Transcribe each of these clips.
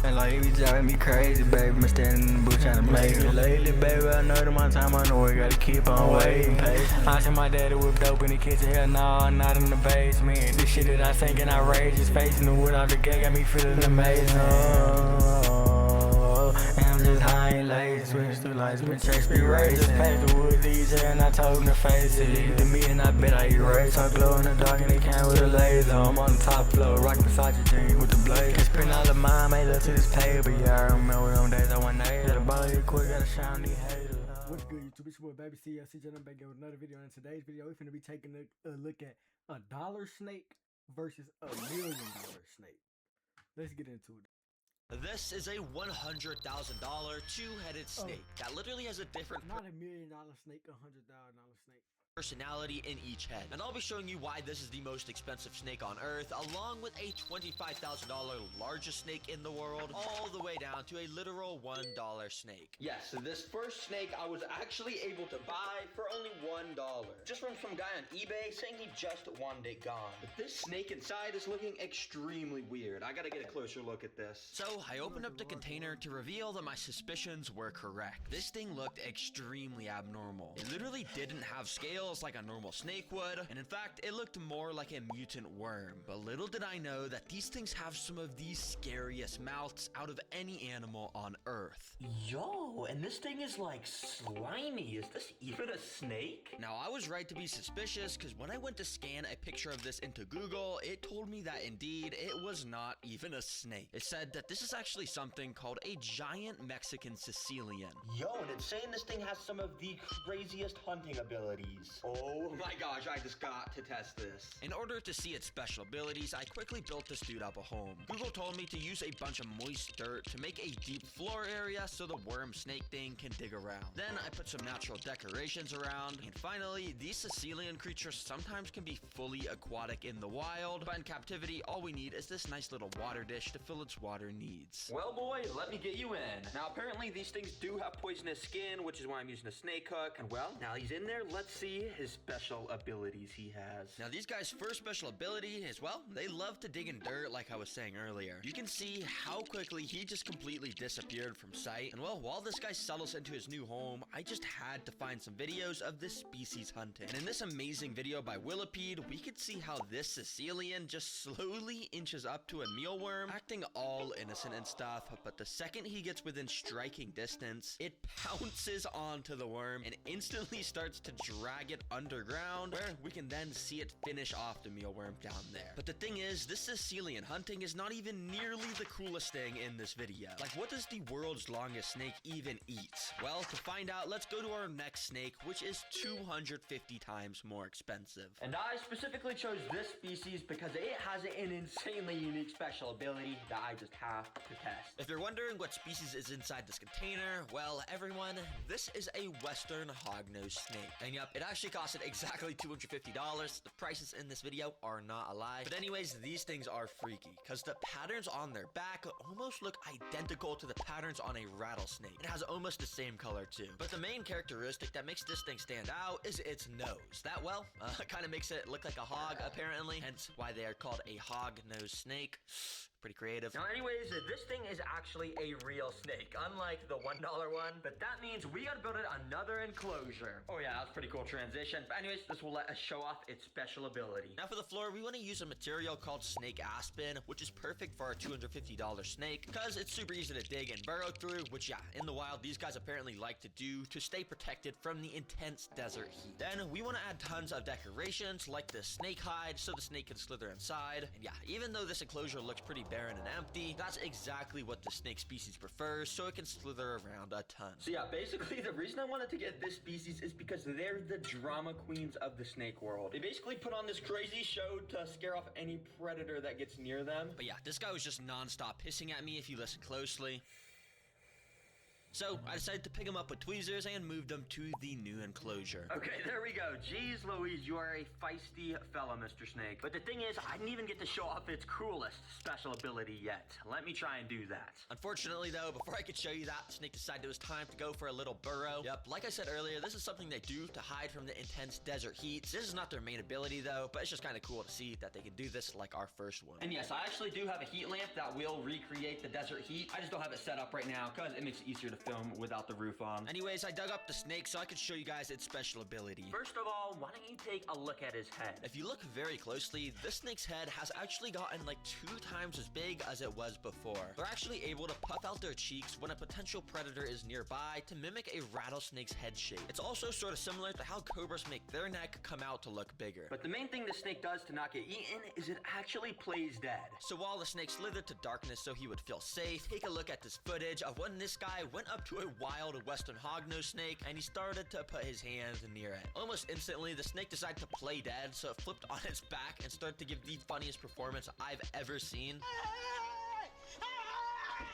And like, he be driving me crazy, baby. I'm standing in the booth trying to make it. Lately, baby, I know that my time on the way, gotta keep on waiting. I see my daddy whip dope in the kitchen, hell no, not in the basement. This shit that I think and outrageous, facing the wood off the gate, got me feeling amazing. And I'm just high and lazy, switch through lights, been chase me racing. Paint the wood these and I told him to face it. To me and I bet I erase. I glow in the dark and they came with a laser. I'm on the top floor, rockin' Versace jeans with the blaze. Spend all the mind made up to this paper. Yeah, I remember them days I went there. Got a ball here quick, got a shine these haters. What's good, YouTube? It's your boy Baby CLC. I'm back with another video. In today's video, we're finna be taking a look at a dollar snake versus $1 million snake. Let's get into it. This is a $100,000 two-headed snake that literally has a different Not $1 million snake, $100,000 snake. personality in each head. And I'll be showing you why this is the most expensive snake on Earth, along with a $25,000 largest snake in the world, all the way down to a literal $1 snake. Yes, so this first snake I was actually able to buy for only $1. Just from some guy on eBay saying he just wanted it gone. But this snake inside is looking extremely weird. I gotta get a closer look at this. So I opened up the container to reveal that my suspicions were correct. This thing looked extremely abnormal. It literally didn't have scales like a normal snake would, and in fact, it looked more like a mutant worm. But little did I know that these things have some of the scariest mouths out of any animal on Earth. Yo, and this thing is like slimy. Is this even a snake? Now, I was right to be suspicious, because when I went to scan a picture of this into Google, it told me that indeed, it was not even a snake. It said that this is actually something called a giant Mexican Sicilian. Yo, and it's saying this thing has some of the craziest hunting abilities. Oh my gosh, I just got to test this. In order to see its special abilities, I quickly built this dude up a home. Google told me to use a bunch of moist dirt to make a deep floor area so the worm snake thing can dig around. Then I put some natural decorations around, and finally, these Sicilian creatures sometimes can be fully aquatic in the wild, but in captivity, all we need is this nice little water dish to fill its water needs. Well, boy, let me get you in. Now, apparently these things do have poisonous skin, which is why I'm using a snake hook. And well, now he's in there, let's see his special abilities he has. Now, these guys' first special ability is, well, they love to dig in dirt, like I was saying earlier. You can see how quickly he just completely disappeared from sight. And well, while this guy settles into his new home, I just had to find some videos of this species hunting. And in this amazing video by Willipede, we could see how this Sicilian just slowly inches up to a mealworm, acting all innocent and stuff, but the second he gets within striking distance, it pounces onto the worm and instantly starts to drag it underground, where we can then see it finish off the mealworm down there. But the thing is, this Sicilian hunting is not even nearly the coolest thing in this video. Like, what does the world's longest snake even eat? Well, to find out, let's go to our next snake, which is 250 times more expensive. And I specifically chose this species because it has an insanely unique special ability that I just have to test. If you're wondering what species is inside this container, well, everyone, this is a Western hognose snake. And yep, it actually costed exactly $250. The prices in this video are not a lie. But anyways, these things are freaky because the patterns on their back almost look identical to the patterns on a rattlesnake. It has almost the same color too. But the main characteristic that makes this thing stand out is its nose. That, well, kind of makes it look like a hog, apparently, hence why they are called a hog-nosed snake. Pretty creative. Now anyways, this thing is actually a real snake, unlike the $1 one, but that means we gotta build it another enclosure. Oh yeah, that's a pretty cool transition. But anyways, this will let us show off its special ability. Now for the floor, we want to use a material called snake aspen, which is perfect for our $250 snake, because it's super easy to dig and burrow through, which yeah, in the wild, these guys apparently like to do to stay protected from the intense desert heat. Then we want to add tons of decorations, like the snake hide, so the snake can slither inside. And yeah, even though this enclosure looks pretty barren and empty, that's exactly what the snake species prefers, so it can slither around a ton. So yeah, basically the reason I wanted to get this species is because they're the drama queens of the snake world. They basically put on this crazy show to scare off any predator that gets near them. But yeah, this guy was just non-stop hissing at me if you listen closely. So I decided to pick him up with tweezers and moved him to the new enclosure. Okay, there we go. Jeez Louise, you are a feisty fella, Mr. Snake. But the thing is, I didn't even get to show off its coolest special ability yet. Let me try and do that. Unfortunately though, before I could show you that, the snake decided it was time to go for a little burrow. Yep, like I said earlier, this is something they do to hide from the intense desert heat. This is not their main ability though, but it's just kind of cool to see that they can do this like our first one. And yes, I actually do have a heat lamp that will recreate the desert heat. I just don't have it set up right now because it makes it easier to film without the roof on. Anyways, I dug up the snake so I could show you guys its special ability. First of all, why don't you take a look at his head? If you look very closely, this snake's head has actually gotten like 2 times as big as it was before. They're actually able to puff out their cheeks when a potential predator is nearby to mimic a rattlesnake's head shape. It's also sort of similar to how cobras make their neck come out to look bigger. But the main thing the snake does to not get eaten is it actually plays dead. So while the snake slithered to darkness so he would feel safe, take a look at this footage of when this guy went up to a wild western hognose snake and he started to put his hands near it. Almost instantly, the snake decided to play dead, so it flipped on its back and started to give the funniest performance I've ever seen.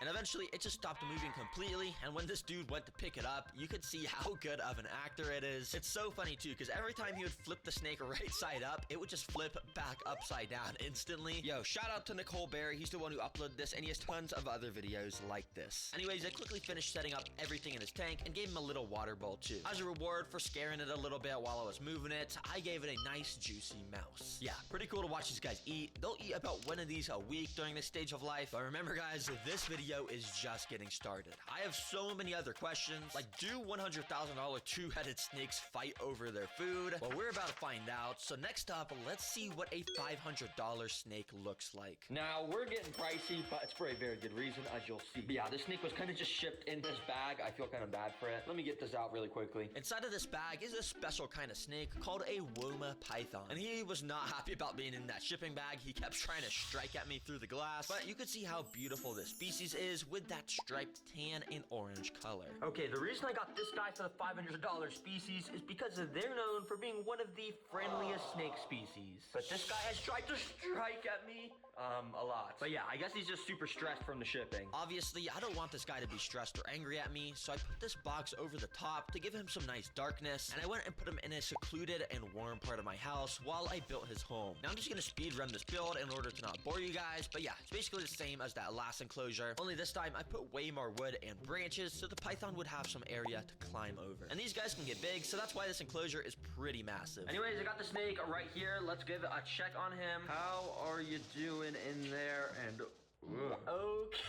And eventually, it just stopped moving completely, and when this dude went to pick it up, you could see how good of an actor it is. It's so funny too, because every time he would flip the snake right side up, it would just flip back upside down instantly. Yo, shout out to Nicole Berry, he's the one who uploaded this, and he has tons of other videos like this. Anyways, I quickly finished setting up everything in his tank and gave him a little water bowl too. As a reward for scaring it a little bit while I was moving it, I gave it a nice juicy mouse. Yeah, pretty cool to watch these guys eat. They'll eat about one of these a week during this stage of life, but remember guys, this video is just getting started. I have so many other questions, like do $100,000 two-headed snakes fight over their food? Well, we're about to find out. So next up, let's see what a $500 snake looks like. Now, we're getting pricey, but it's for a very good reason, as you'll see. But yeah, this snake was kind of just shipped in this bag. I feel kind of bad for it. Let me get this out really quickly. Inside of this bag is a special kind of snake called a Woma python. And he was not happy about being in that shipping bag. He kept trying to strike at me through the glass, but you could see how beautiful this species is with that striped tan and orange color. Okay, the reason I got this guy for the $500 species is because they're known for being one of the friendliest snake species. But this guy has tried to strike at me a lot. But yeah, I guess he's just super stressed from the shipping. Obviously, I don't want this guy to be stressed or angry at me, so I put this box over the top to give him some nice darkness, and I went and put him in a secluded and warm part of my house while I built his home. Now I'm just gonna speed run this build in order to not bore you guys, but yeah, it's basically the same as that last enclosure, only this time I put way more wood and branches so the python would have some area to climb over. And these guys can get big, so that's why this enclosure is pretty massive. Anyways, I got the snake right here. Let's give a check on him. How are you doing in there? And okay.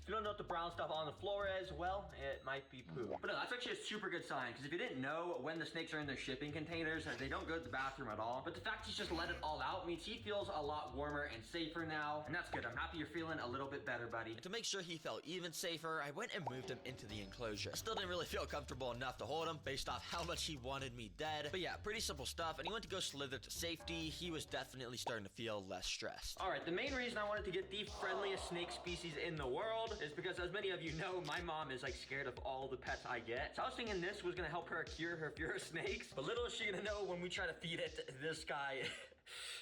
If you don't know what the brown stuff on the floor is, well, it might be poo. But no, that's actually a super good sign, because if you didn't know, when the snakes are in their shipping containers, they don't go to the bathroom at all. But the fact he's just let it all out means he feels a lot warmer and safer now, and that's good. I'm happy you're feeling a little bit better, buddy. To make sure he felt even safer, I went and moved him into the enclosure. I still didn't really feel comfortable enough to hold him based off how much he wanted me dead. But yeah, pretty simple stuff, and he went to go slither to safety. He was definitely starting to feel less stressed. All right, the main reason I wanted to get the friendliest snake species in the world is because, as many of you know, my mom is like scared of all the pets I get. So I was thinking this was gonna help her cure her fear of snakes. But little is she gonna know when we try to feed it, this guy,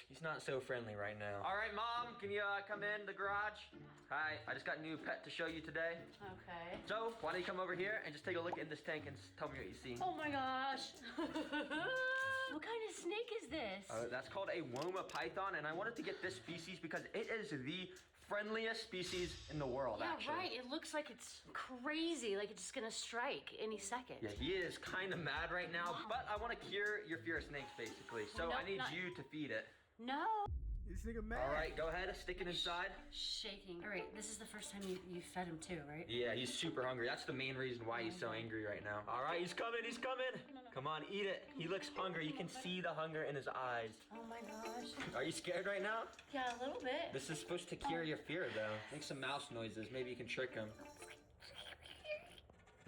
he's not so friendly right now. All right, Mom, can you come in the garage? Hi, I just got a new pet to show you today. Okay. So, why don't you come over here and just take a look in this tank and tell me what you see. Oh my gosh. What kind of snake is this? That's called a Woma python, and I wanted to get this species because it is the friendliest species in the world, yeah, actually. right. It looks like it's crazy, like it's just gonna strike any second. Yeah, he is kind of mad right now, but I want to cure your fear of snakes, basically. So Nope, I need not- you to feed it. No. This nigga mad. All right, go ahead, stick it inside. Shaking. All right, this is the first time you fed him too, right? Yeah, he's super hungry. That's the main reason why he's so angry right now. All right, he's coming, he's coming. Come on, eat it. He looks hungry. You can see the hunger in his eyes. Oh my gosh. Are you scared right now? Yeah, a little bit. This is supposed to cure your fear, though. Make some mouse noises. Maybe you can trick him.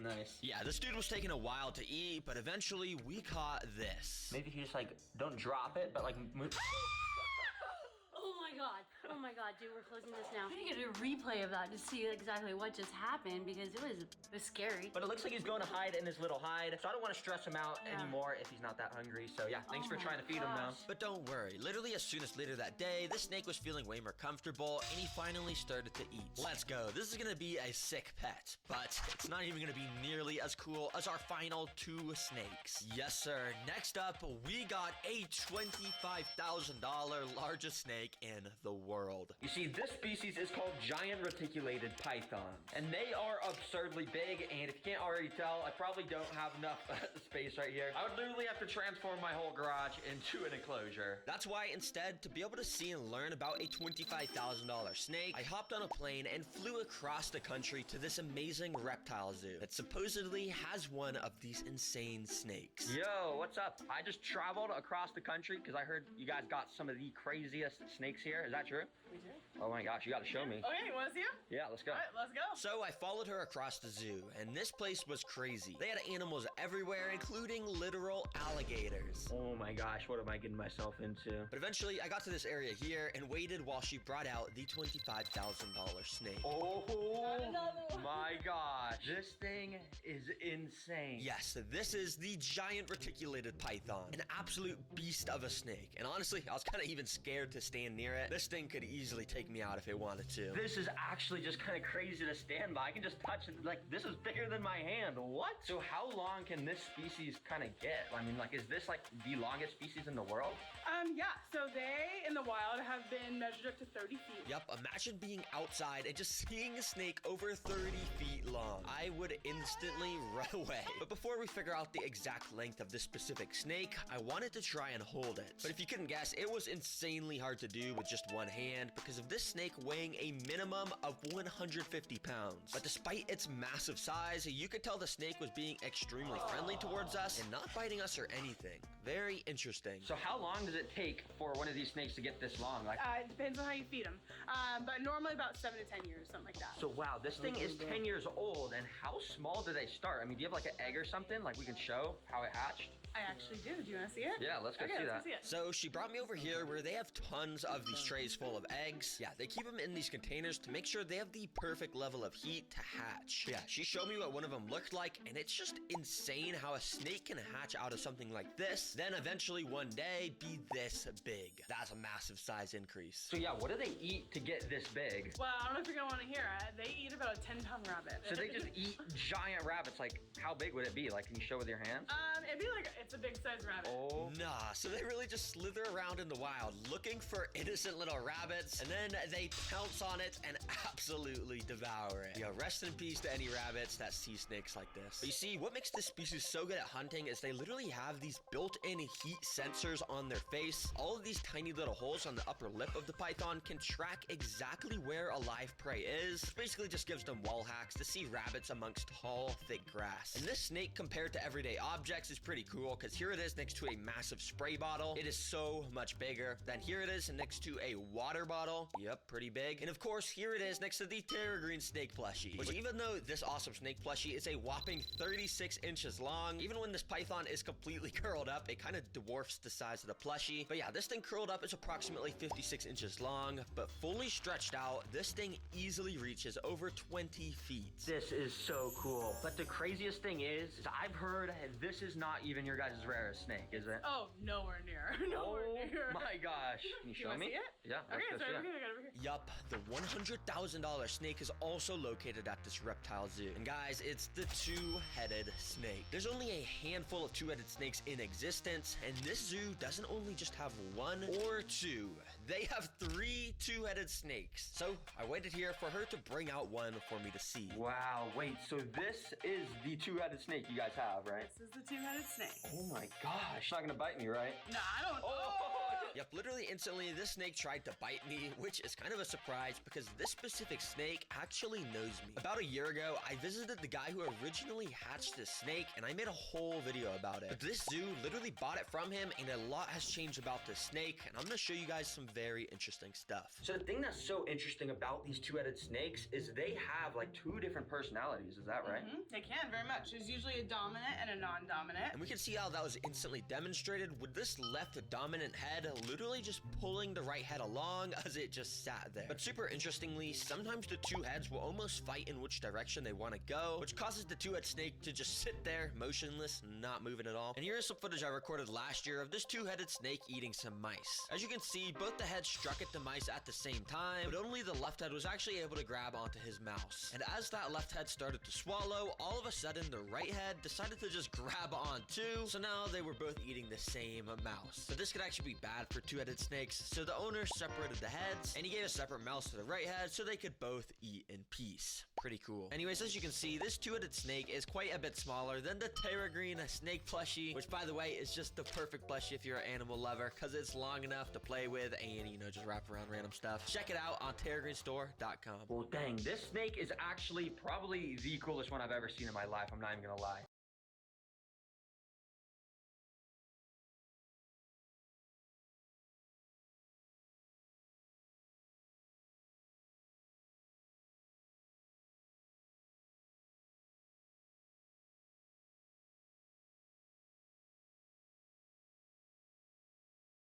Nice. Yeah, this dude was taking a while to eat, but eventually we caught this. Maybe if you just, like, don't drop it, but, like, move. Oh my god. Oh my god, dude, we're closing this now. I'm gonna get a replay of that to see exactly what just happened because it was scary. But it looks like he's going to hide in his little hide, so I don't want to stress him out Yeah. anymore if he's not that hungry. So yeah, thanks Oh for my trying to feed him now. gosh. But don't worry, literally as soon as later that day, this snake was feeling way more comfortable and he finally started to eat. Let's go. This is gonna be a sick pet, but it's not even gonna be nearly as cool as our final 2 snakes. Yes, sir. Next up, we got a $25,000 largest snake in the world. You see, this species is called giant reticulated pythons, and they are absurdly big, and if you can't already tell, I probably don't have enough space right here. I would literally have to transform my whole garage into an enclosure. That's why instead, to be able to see and learn about a $25,000 snake, I hopped on a plane and flew across the country to this amazing reptile zoo that supposedly has one of these insane snakes. Yo, what's up? I just traveled across the country because I heard you guys got some of the craziest snakes here. Is that true? We do. Oh my gosh, you gotta show me. Okay, you want to see him? Yeah, let's go. All right, let's go. So I followed her across the zoo, and this place was crazy. They had animals everywhere, including literal alligators. Oh my gosh, what am I getting myself into? But eventually, I got to this area here and waited while she brought out the $25,000 snake. Oh Another one. my gosh, this thing is insane. Yes, this is the giant reticulated python, an absolute beast of a snake. And honestly, I was kind of even scared to stand near it. This thing could easily take me out if it wanted to. This is actually just kind of crazy to stand by. I can just touch it. Like, this is bigger than my hand. What? So how long can this species kind of get? I mean, like, is this like the longest species in the world? Yeah, so they in the wild have been measured up to 30 feet. Yup, imagine being outside and just seeing a snake over 30 feet long. I would instantly run away. But before we figure out the exact length of this specific snake, I wanted to try and hold it. But if you couldn't guess, it was insanely hard to do with just one hand because of this snake weighing a minimum of 150 pounds. But despite its massive size, you could tell the snake was being extremely friendly towards us and not biting us or anything. Very interesting. So how long does it take for one of these snakes to get this long? Like, It depends on how you feed them. But normally about 7 to 10 years, something like that. so wow, this thing is 10 years old, and how small do they start? I mean, do you have like an egg or something? Like we can show how it hatched? I actually do. Do you want to see it? Yeah, let's go Okay, see let's that. go see it. So she brought me over here where they have tons of these trays full of eggs. Yeah, they keep them in these containers to make sure they have the perfect level of heat to hatch. Yeah, she showed me what one of them looked like, and it's just insane how a snake can hatch out of something like this, then eventually one day be this big. That's a massive size increase. So yeah, what do they eat to get this big? Well, I don't know if you're going to want to hear it. They eat about a 10-pound rabbit. So they just eat giant rabbits. Like, how big would it be? Like, can you show with your hands? It'd be like, it's a big size rabbit. Oh. Nah, so they really just slither around in the wild looking for innocent little rabbits, and then they pounce on it and absolutely devour it. Yo, rest in peace to any rabbits that see snakes like this. But you see, what makes this species so good at hunting is they literally have these built-in heat sensors on their face. All of these tiny little holes on the upper lip of the python can track exactly where a live prey is, which basically just gives them wall hacks to see rabbits amongst tall, thick grass. And this snake, compared to everyday objects, is pretty cool because here it is next to a massive spray bottle. It is so much bigger. Then here it is next to a water bottle. Yep, pretty big. And of course, here it is next to the Terra Green snake plushie, which even though this awesome snake plushie is a whopping 36 inches long, even when this python is completely curled up, it kind of dwarfs the size of the plushie. But yeah, this thing curled up is approximately 56 inches long, but fully stretched out, this thing easily reaches over 20 feet. This is so cool. But the craziest thing is I've heard this is not even your guys' rarest snake, is it? Oh, nowhere near. Nowhere near. My gosh. Can you Do you show wanna me? see it? Yeah. Okay, let's so go see over it. here, over here. Yup, the $100,000 snake is also located at this reptile zoo. And guys, it's the two-headed snake. There's only a handful of two-headed snakes in existence, and this zoo doesn't only just have one or two. They have 3 two-headed snakes. So I waited here for her to bring out one for me to see. Wow, wait, so this is the two-headed snake you guys have, right? This is the two-headed snake. Oh my gosh. It's not gonna bite me, right? No, I don't. Oh! Yep, literally instantly, this snake tried to bite me, which is kind of a surprise because this specific snake actually knows me. About a year ago, I visited the guy who originally hatched this snake, and I made a whole video about it. But this zoo literally bought it from him, and a lot has changed about this snake, and I'm gonna show you guys some very interesting stuff. So the thing that's so interesting about these two-headed snakes is they have like 2 different personalities, is that right? They can very much. There's usually a dominant and a non-dominant. And we can see how that was instantly demonstrated with this left dominant head literally just pulling the right head along as it just sat there. But super interestingly, sometimes the two heads will almost fight in which direction they want to go, which causes the two-head snake to just sit there motionless, not moving at all. And here is some footage I recorded last year of this two-headed snake eating some mice. As you can see, both the heads struck at the mice at the same time, but only the left head was actually able to grab onto his mouse. And as that left head started to swallow, all of a sudden the right head decided to just grab on too, so now they were both eating the same mouse. But this could actually be bad for two-headed snakes, so the owner separated the heads, and he gave a separate mouse to the right head so they could both eat in peace. Pretty cool. Anyways, as you can see, this two-headed snake is quite a bit smaller than the Terra Green snake plushie, which by the way is just the perfect plushie if you're an animal lover, because it's long enough to play with and, you know, just wrap around random stuff. Check it out on TerraGreenStore.com. Well, dang, this snake is actually probably the coolest one I've ever seen in my life. I'm not even gonna lie.